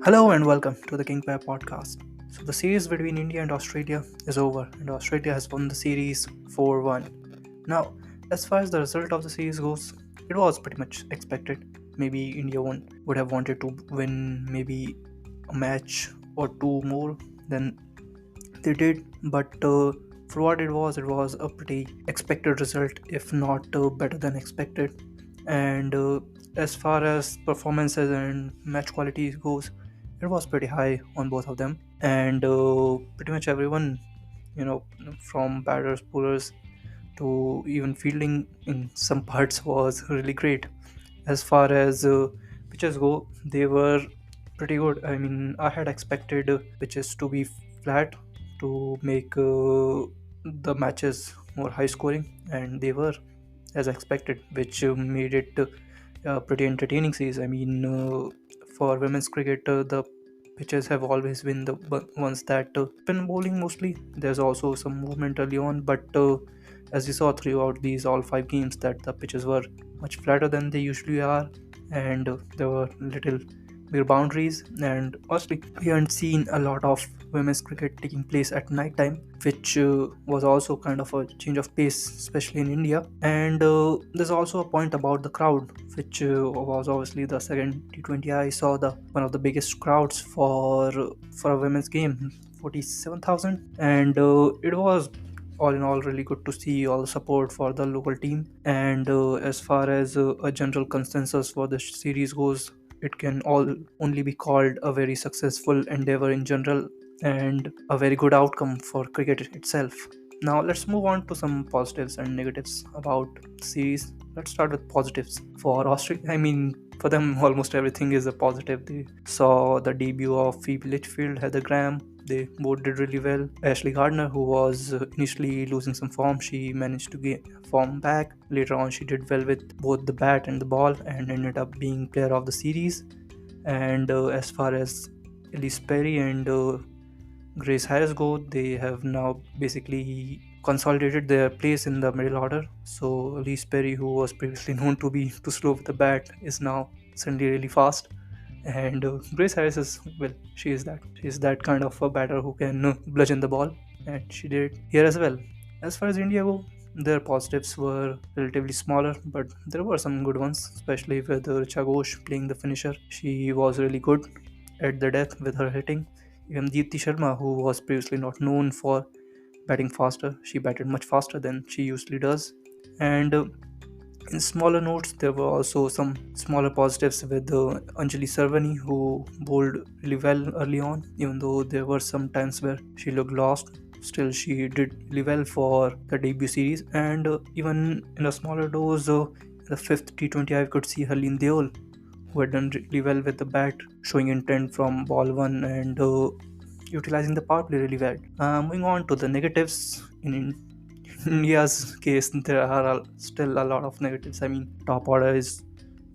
Hello and welcome to the King Pair podcast. So the series between India and Australia is over, and Australia has won the series 4-1. Now, as far as the result of the series goes, it was pretty much expected. Maybe India would have wanted to win maybe a match or two more than they did, but for what it was a pretty expected result, if not better than expected. And as far as performances and match quality goes, it was pretty high on both of them, and pretty much everyone, you know, from batters, bowlers to even fielding in some parts was really great. As far as pitches go, they were pretty good. I mean, I had expected pitches to be flat to make the matches more high scoring, and they were as expected, which made it a pretty entertaining series. I mean, for women's cricket, the pitches have always been the ones that spin bowling mostly. There's also some movement early on, but as we saw throughout these all five games, that the pitches were much flatter than they usually are, and there were little bigger boundaries. And honestly, we haven't seen a lot of women's cricket taking place at night time, which was also kind of a change of pace, especially in India. And there's also a point about the crowd, which was obviously the second T20 I saw the one of the biggest crowds for a women's game, 47,000, and it was all in all really good to see all the support for the local team. And as far as a general consensus for the series goes, it can all only be called a very successful endeavor in general, and a very good outcome for cricket itself. Now let's move on to some positives and negatives about the series. Let's start with positives for Australia. I mean, for them, almost everything is a positive. They saw the debut of Phoebe Litchfield, Heather Graham. They both did really well. Ashley Gardner, who was initially losing some form, she managed to get form back. Later on, she did well with both the bat and the ball and ended up being player of the series. And as far as Elise Perry and Grace Harris go, they have now basically consolidated their place in the middle order. So Elise Perry, who was previously known to be too slow with the bat, is now suddenly really fast. And Grace Harris is, well, she is that. She is that kind of a batter who can bludgeon the ball, and she did it here as well. As far as India go, their positives were relatively smaller, but there were some good ones, especially with Richa Ghosh playing the finisher. She was really good at the death with her hitting. Even Deepti Sharma, who was previously not known for batting faster, she batted much faster than she usually does. And in smaller notes, there were also some smaller positives with Anjali Sarvani, who bowled really well early on, even though there were some times where she looked lost. Still, she did really well for the debut series. And even in a smaller dose, the fifth T20, I could see Harleen Deol, who had done really well with the bat, showing intent from ball one and utilizing the power play really well. Moving on to the negatives, in India's case, there are still a lot of negatives. I mean, top order is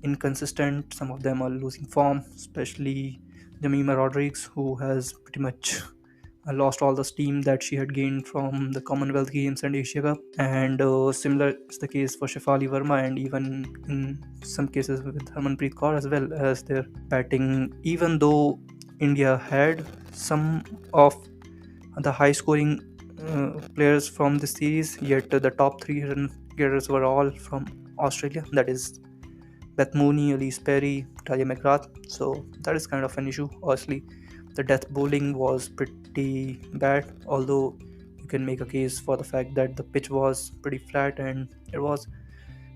inconsistent. Some of them are losing form, especially Jamima Rodriguez, who has pretty much lost all the steam that she had gained from the Commonwealth Games and Asia Cup. And similar is the case for Shefali Verma, and even in some cases with Harmanpreet Kaur as well, as their batting. Even though India had some of the high scoring players from the series, yet the top three run getters were all from Australia. That is Beth Mooney, Elise Perry, Talia McGrath. So that is kind of an issue. Obviously, the death bowling was pretty bad, although you can make a case for the fact that the pitch was pretty flat, and it was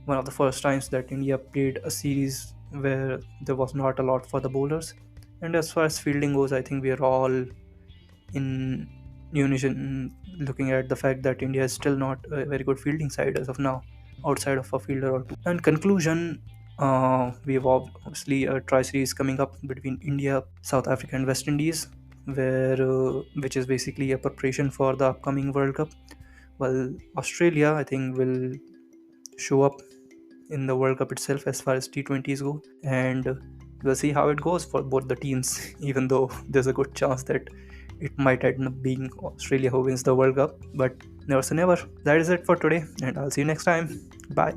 one of the first times that India played a series where there was not a lot for the bowlers. And as far as fielding goes, I think we are all in unison looking at the fact that India is still not a very good fielding side as of now, outside of a fielder or two. And conclusion, we have obviously a tri-series coming up between India, South Africa and West Indies, where which is basically a preparation for the upcoming World Cup. Well, Australia, I think, will show up in the World Cup itself as far as T20s go, and we'll see how it goes for both the teams, even though there's a good chance that it might end up being Australia who wins the World Cup, but never say never. That is it for today, and I'll see you next time. Bye.